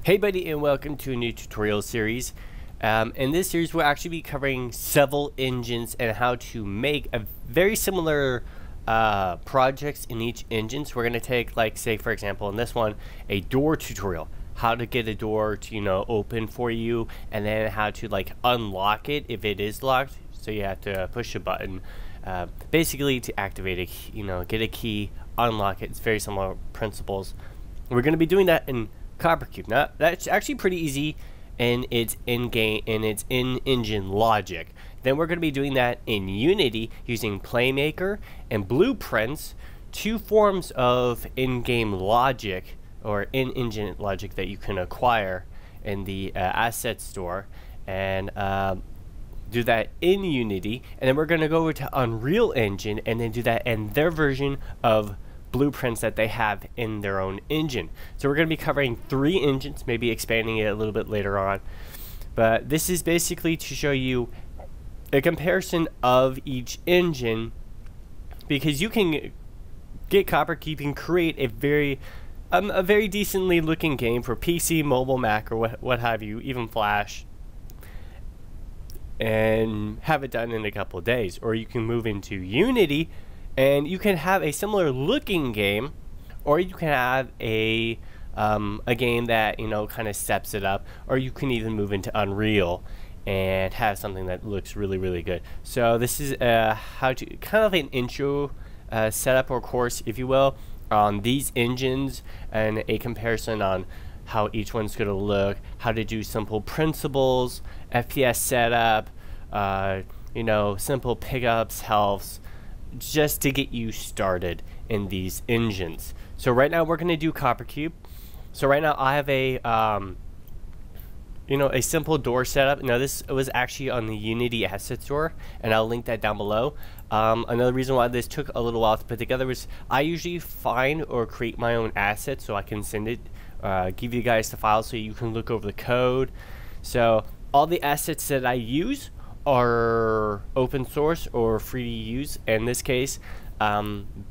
Hey buddy, and welcome to a new tutorial series. In this series we'll actually be covering several engines and how to make a very similar projects in each engine. So we're going to take, like, say for example in this one, a door tutorial, how to get a door to open for you, and then how to like unlock it if it is locked. So you have to push a button basically to activate it, get a key, unlock it. It's very similar principles. We're going to be doing that in CopperCube. Now that's actually pretty easy, and it's in-game and it's in-engine logic. Then we're going to be doing that in Unity using Playmaker and Blueprints, two forms of in-game logic or in-engine logic that you can acquire in the asset store, and do that in Unity. And then we're going to go over to Unreal Engine and then do that in their version of Blueprints that they have in their own engine. So we're going to be covering 3 engines, maybe expanding it a little bit later on, but this is basically to show you a comparison of each engine, because you can get CopperCube and create a very decently looking game for PC, mobile, Mac, or what have you, even Flash, and have it done in a couple of days. Or you can move into Unity and you can have a similar looking game, or you can have a game that kind of steps it up, or you can even move into Unreal and have something that looks really good. So this is how to kind of an intro setup or course, if you will, on these engines, and a comparison on how each one's going to look, how to do simple principles, FPS setup, simple pickups, healths, just to get you started in these engines. So right now we're going to do CopperCube. So right now I have a a simple door setup. Now this was actually on the Unity asset store, and I'll link that down below. Another reason why this took a little while to put together was I usually find or create my own assets so I can send it, give you guys the file so you can look over the code. So all the assets that I use are open source or free to use. In this case,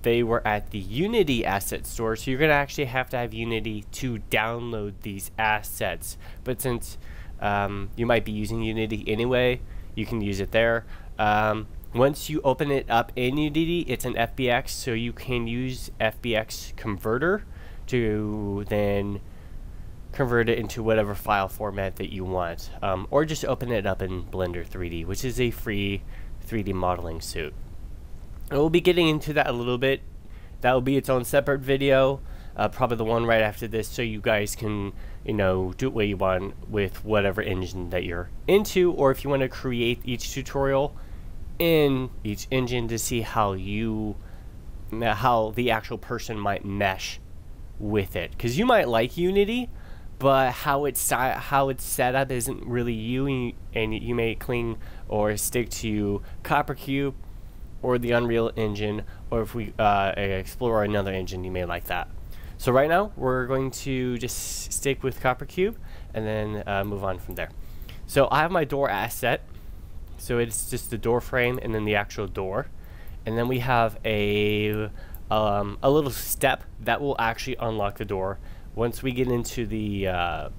they were at the Unity asset store, so you're going to actually have to have Unity to download these assets. But since you might be using Unity anyway, you can use it there. Once you open it up in Unity, it's an FBX, so you can use FBX converter to then convert it into whatever file format that you want, or just open it up in Blender 3D, which is a free 3D modeling suite. And we'll be getting into that a little bit. That will be its own separate video, probably the one right after this, so you guys can do what you want with whatever engine that you're into, or if you want to create each tutorial in each engine to see how the actual person might mesh with it, because you might like Unity, but how it's set up isn't really you, and you may cling or stick to CopperCube or the Unreal Engine, or if we explore another engine, you may like that. So right now we're going to just stick with CopperCube and then move on from there. So I have my door asset, so it's just the door frame and then the actual door, and then we have a little step that will actually unlock the door once we get into the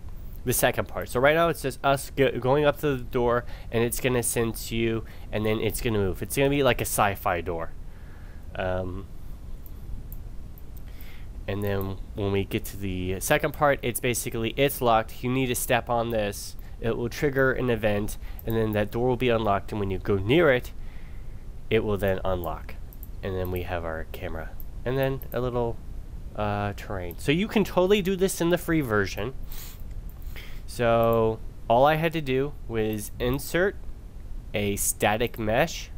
second part. So right now it's just us going up to the door, and it's gonna sense you, and then it's gonna move. It's gonna be like a sci-fi door. And then when we get to the second part, it's basically it's locked. You need to step on this. It will trigger an event, and then that door will be unlocked. And when you go near it, it will then unlock. And then we have our camera, and then a little terrain. So you can totally do this in the free version. So all I had to do was insert a static mesh,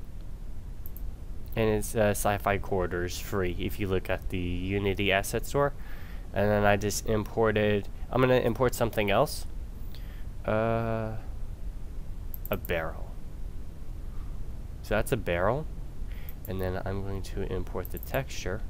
and it's Sci-Fi Corridors free if you look at the Unity asset store. And then I just imported, I'm going to import something else, a barrel. So that's a barrel, and then I'm going to import the texture.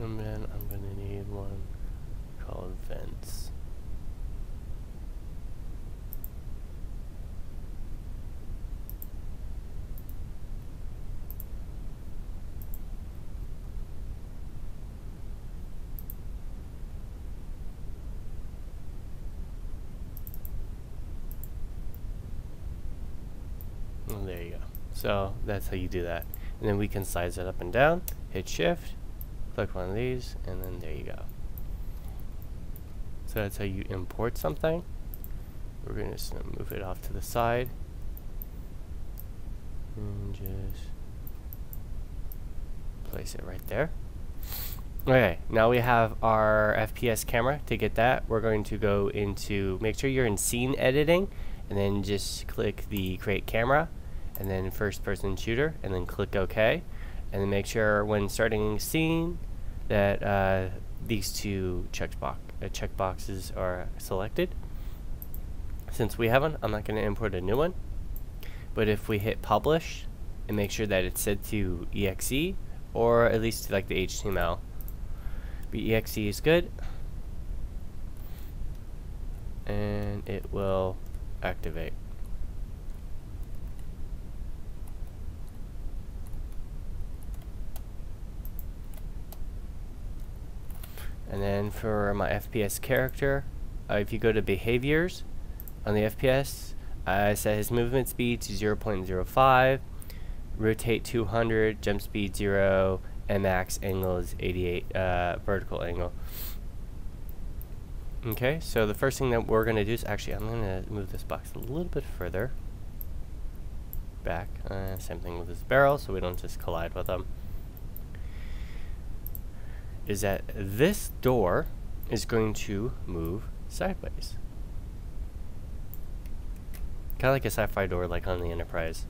And then I'm gonna need one called vents. And there you go. So that's how you do that. And then we can size it up and down, hit shift, click one of these, and then there you go. So that's how you import something. We're going to just move it off to the side. And just place it right there. Okay, now we have our FPS camera. To get that, we're going to go into, make sure you're in scene editing, and then just click the create camera, and then first person shooter, and then click OK. And then make sure when starting scene that these two checkboxes are selected. Since we haven't, I'm not going to import a new one. But if we hit publish and make sure that it's set to exe, or at least to like the HTML, but exe is good, and it will activate. And then for my FPS character, if you go to behaviors on the FPS, set his movement speed to 0.05, rotate 200, jump speed 0, and max angle is 88, vertical angle. Okay, so the first thing that we're going to do is actually, I'm going to move this box a little bit further back. Same thing with this barrel, so we don't just collide with them. Is that this door is going to move sideways. Kind of like a sci-fi door like on the Enterprise.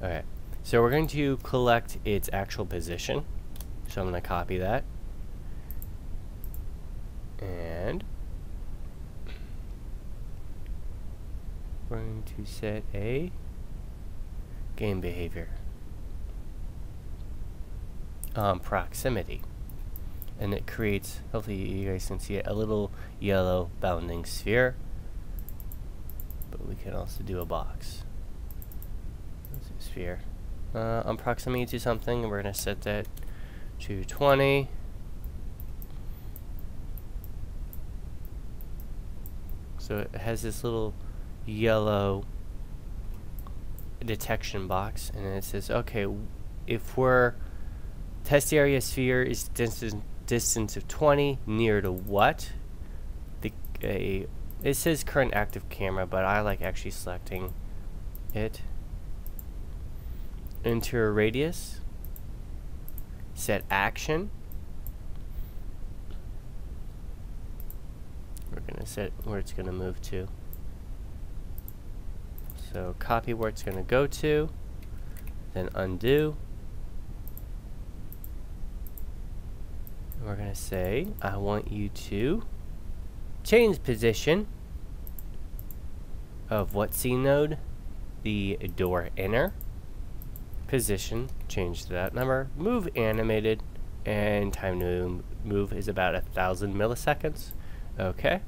Alright, so we're going to collect its actual position. So I'm going to copy that. And we're going to set a game behavior. Proximity. And it creates, hopefully you guys can see it, a little yellow bounding sphere. But we can also do a box. Let's do sphere. On proximity to something, and we're going to set that to 20. So it has this little yellow detection box, and then it says, okay, if we're test area sphere is distance of 20 near to what? It says current active camera, but I like actually selecting it. Enter a radius. Set action. We're going to set where it's going to move to. So copy where it's going to go to, then undo. And we're going to say, I want you to change position of what scene node? The door inner. Position, change to that number. Move animated, and time to move is about 1,000 milliseconds. Okay.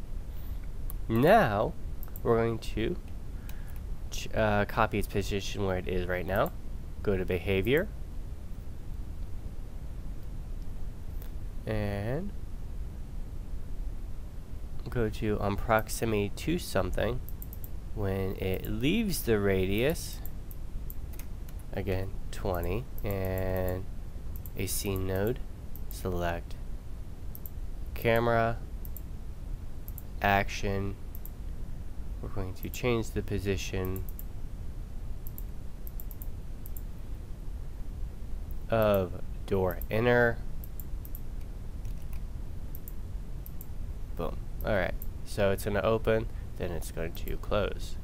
Now we're going to copy its position where it is right now. Go to behavior, and go to on proximity to something. When it leaves the radius, again 20, and a scene node, select camera, action. We're going to change the position of door inner. Boom. Alright, so it's going to open, then it's going to close.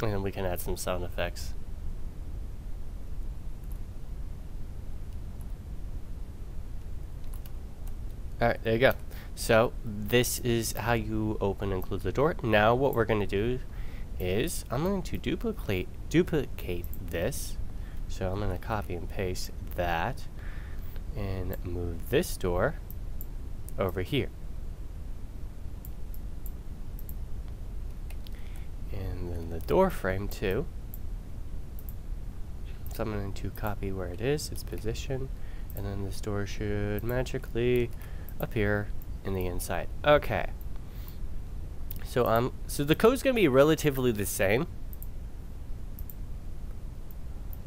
And then we can add some sound effects. Alright, there you go. So this is how you open and close the door. Now what we're going to do is I'm going to duplicate this. So I'm going to copy and paste that and move this door over here. And then the door frame too. So I'm going to copy where it is, its position, and then this door should magically appear in the inside. Okay. So the code's going to be relatively the same.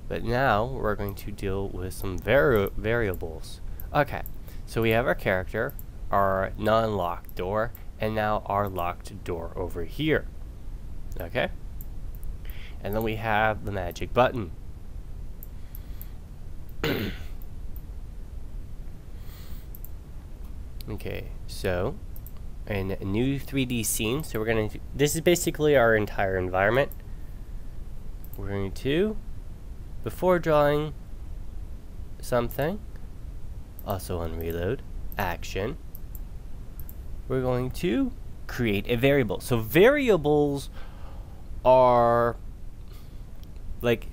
But now we're going to deal with some variables. Okay. So we have our character, our non-locked door, and now our locked door over here. Okay? And then we have the magic button. Okay, so in a new 3D scene, so we're going to, this is basically our entire environment. We're going to, before drawing something, also on reload, action, we're going to create a variable. So variables are like,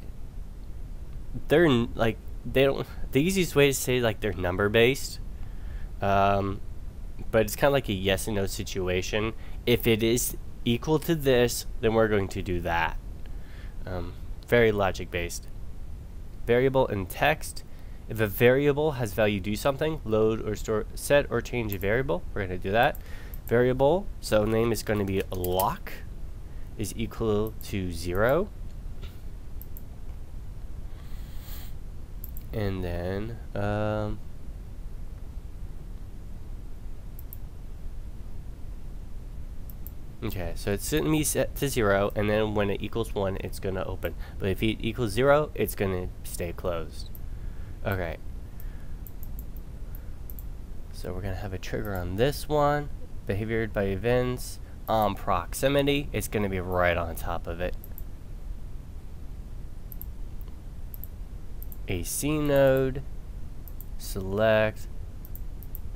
they're like, they don't, the easiest way to say like they're number based. But it's kind of like a yes and no situation. If it is equal to this, then we're going to do that. Very logic based. Variable and text. If a variable has value, do something. Load or store, set or change a variable. We're going to do that. Variable, so name is going to be lock, is equal to 0. And then, okay, so it's going to be set to 0, and then when it equals 1, it's going to open. But if it equals 0, it's going to stay closed. Okay. So we're going to have a trigger on this one. Behavior by events. On proximity, it's going to be right on top of it. A scene node. Select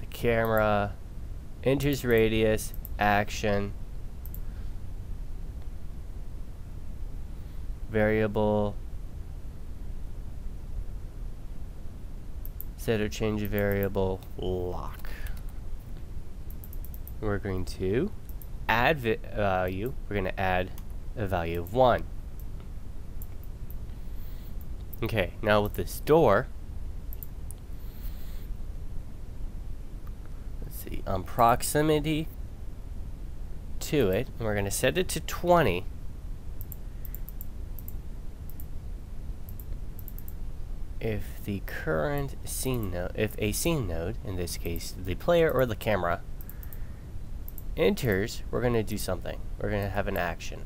the camera. Enters radius. Action. Variable, set or change a variable, lock. We're going to add value. We're going to add a value of 1. Okay, now with this door, let's see, on proximity to it, and we're going to set it to 20. If the current scene node, if a scene node, in this case the player or the camera, enters, we're going to do something. We're going to have an action.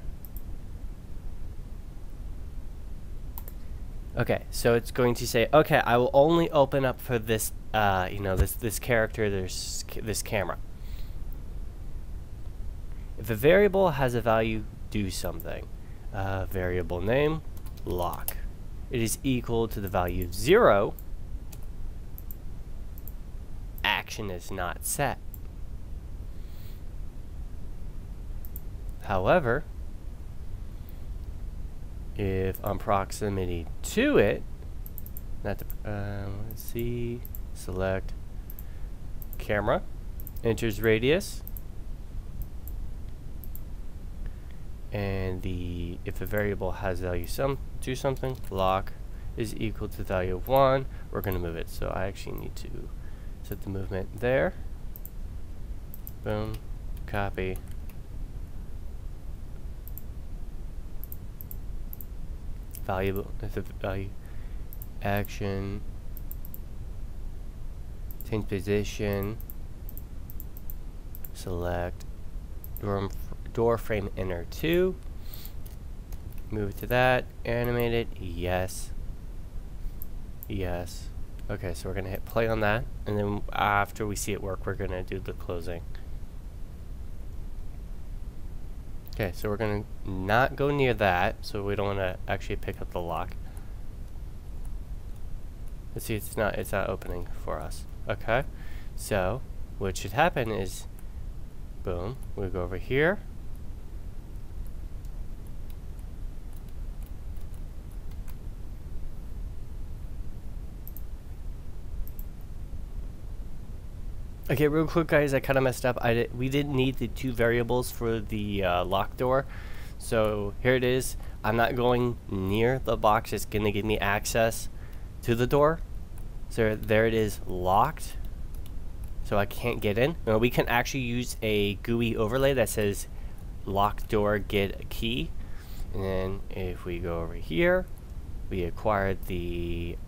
Okay, so it's going to say, okay, I will only open up for this, this character, this camera. If a variable has a value, do something. Variable name, lock. It is equal to the value of 0. Action is not set. However, if on proximity to it, let's see, select camera, enters radius, and if a variable has value do something, lock is equal to the value of 1, we're going to move it. So I actually need to set the movement there. Boom, copy. Value, action, change position, select door frame enter 2, move to that, animate it, yes, yes. Okay, so we're gonna hit play on that, and then after we see it work, we're gonna do the closing. Okay, so we're gonna not go near that, so we don't want to actually pick up the lock. Let's see, it's not opening for us. Okay, so what should happen is, boom, we go over here. Okay, real quick, guys, I kind of messed up. We didn't need the 2 variables for the lock door. So here it is. I'm not going near the box. It's going to give me access to the door. So there it is, locked. So I can't get in. Now, we can actually use a GUI overlay that says lock door, get a key. And then if we go over here, we acquired the,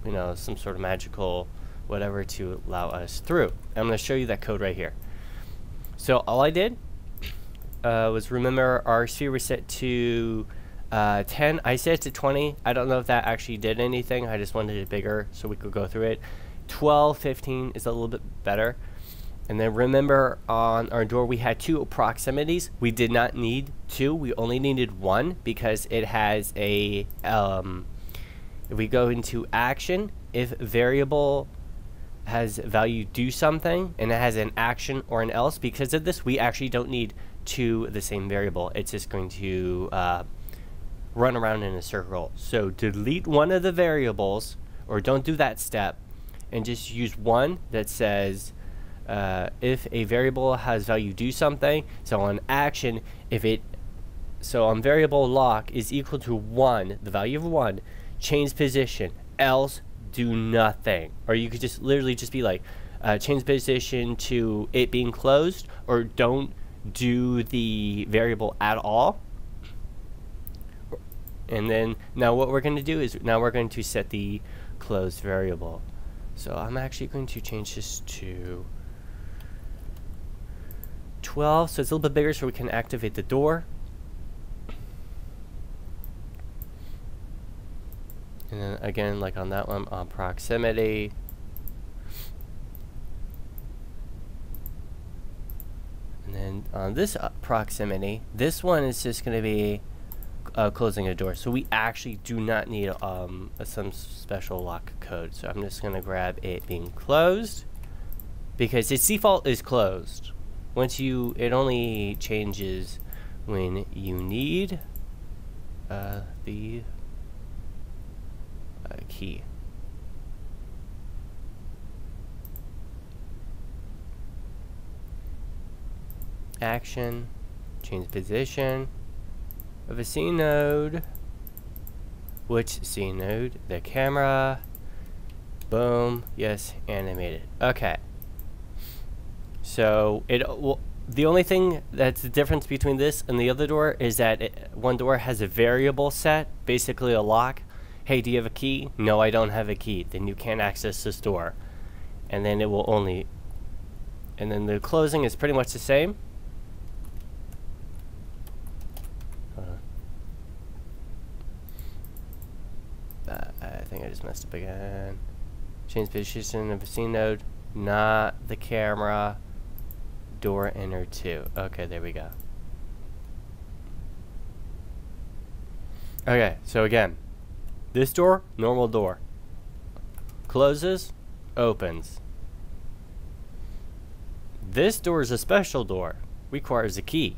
some sort of magical whatever to allow us through. I'm going to show you that code right here. So all I did was, remember, our sphere was set to 10. I set it to 20. I don't know if that actually did anything. I just wanted it bigger so we could go through it. 12, 15 is a little bit better. And then remember, on our door we had 2 proximities. We did not need 2. We only needed 1 because it has a if we go into action, if variable has value do something and it has an action or an else, because of this we actually don't need 2 the same variable. It's just going to run around in a circle. So delete one of the variables, or don't do that step, and just use one that says if a variable has value do something. So on action, so on variable lock is equal to 1, the value of 1, change position, else do nothing. Or you could just literally just be like change position to it being closed, or don't do the variable at all. And then now what we're going to do is, now we're going to set the closed variable. So I'm actually going to change this to 12, so it's a little bit bigger so we can activate the door. And then again, like on that one, on proximity, and then on this proximity, this one is just going to be closing a door. So we actually do not need some special lock code. So I'm just going to grab it being closed, because its default is closed. It only changes when you need the key. Action, change position of a scene node. Which scene node? The camera. Boom. Yes, animated. Okay. So the only thing that's the difference between this and the other door is that one door has a variable set, basically a lock. Hey, do you have a key? No, I don't have a key. Then you can't access this door. And then it will only, and then the closing is pretty much the same. I think I just messed up again. Change position of a scene node, not the camera. Door enter 2. Okay, there we go. Okay, so again, this door, normal door. Closes, opens. This door is a special door. Requires a key.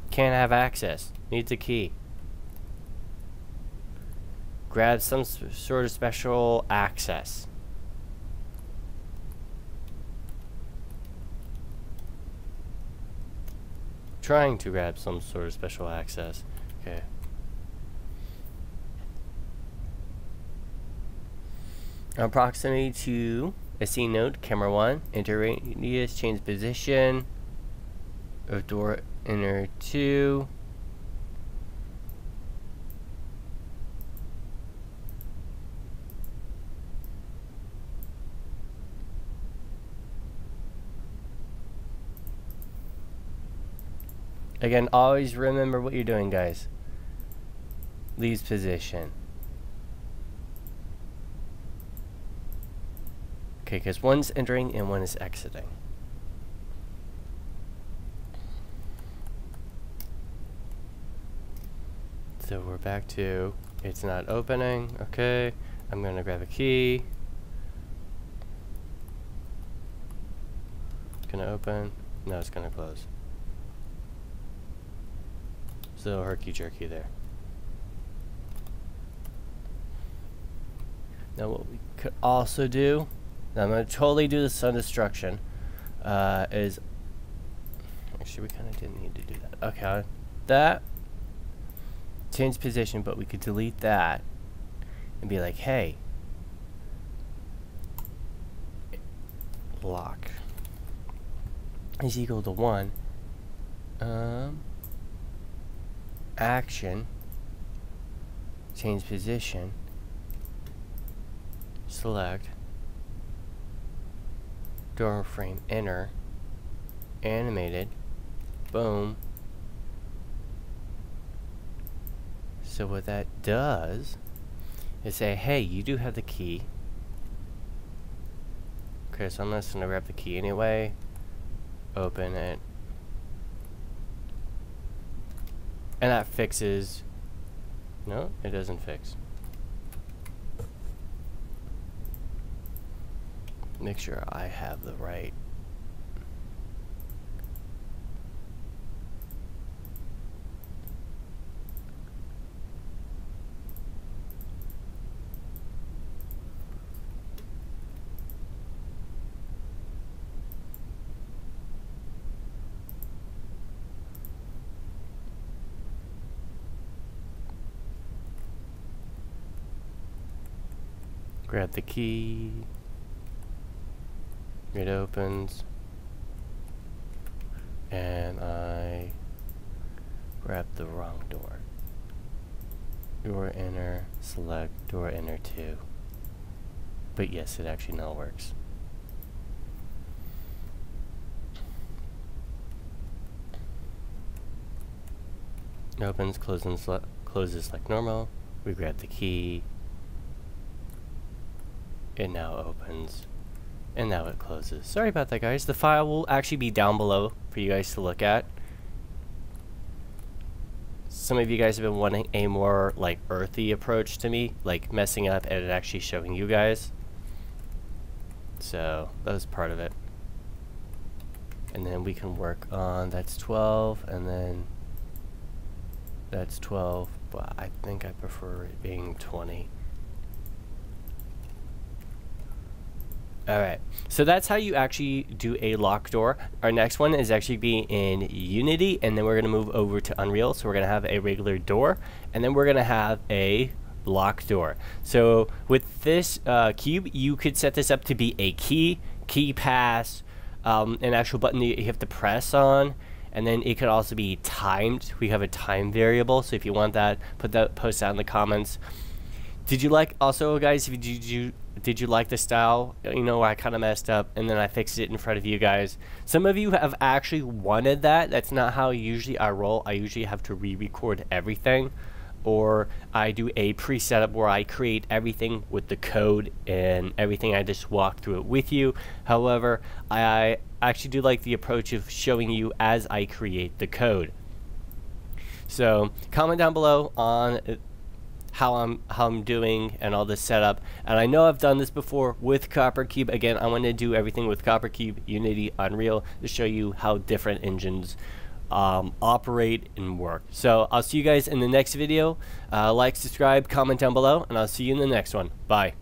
Can't have access. Needs a key. Grab some sort of special access. Trying to grab some sort of special access. Okay. Proximity to a scene node, camera 1, enter radius, change position of door enter 2. Again, always remember what you're doing, guys. Leaves position. Okay, because one's entering and one is exiting. So we're back to it's not opening. Okay, I'm going to grab a key. gonna open. No, it's gonna close. So herky-jerky there. Now what we could also do, now I'm gonna totally do the sun destruction, is, actually we kind of didn't need to do that. Okay, that, change position, but we could delete that and be like, hey, lock is equal to 1, action, change position, select, door frame enter, animated, boom. So what that does is say, hey, you do have the key. Okay, so I'm just gonna grab the key anyway, open it, and that fixes, no, it doesn't fix. Make sure I have the right. Grab the key. It opens, and I grabbed the wrong door. Door enter, select door enter 2. But yes, it actually now works. It opens, closes like normal. We grab the key. It now opens. And now it closes. Sorry about that, guys. The file will actually be down below for you guys to look at. Some of you guys have been wanting a more like earthy approach to me, like messing up and actually showing you guys. So that was part of it. And then we can work on, that's 12, and then that's 12, but I think I prefer it being 20. Alright, so that's how you actually do a lock door. Our next one is actually be in Unity, and then we're going to move over to Unreal. So we're going to have a regular door, and then we're going to have a lock door. So with this cube, you could set this up to be a key pass, an actual button that you have to press on, and then it could also be timed. We have a time variable, so if you want that, post that in the comments. Did you like, also guys, did you like the style? You know, I kind of messed up and then I fixed it in front of you guys. Some of you have actually wanted that. That's not how usually I roll. I usually have to re-record everything, or I do a pre-setup where I create everything with the code and everything. I just walk through it with you. However, I actually do like the approach of showing you as I create the code. So comment down below on how I'm doing and all this setup. And I know I've done this before with Copper Cube. Again, I want to do everything with Copper Cube, Unity, Unreal to show you how different engines operate and work. So I'll see you guys in the next video. Like, subscribe, comment down below, and I'll see you in the next one. Bye.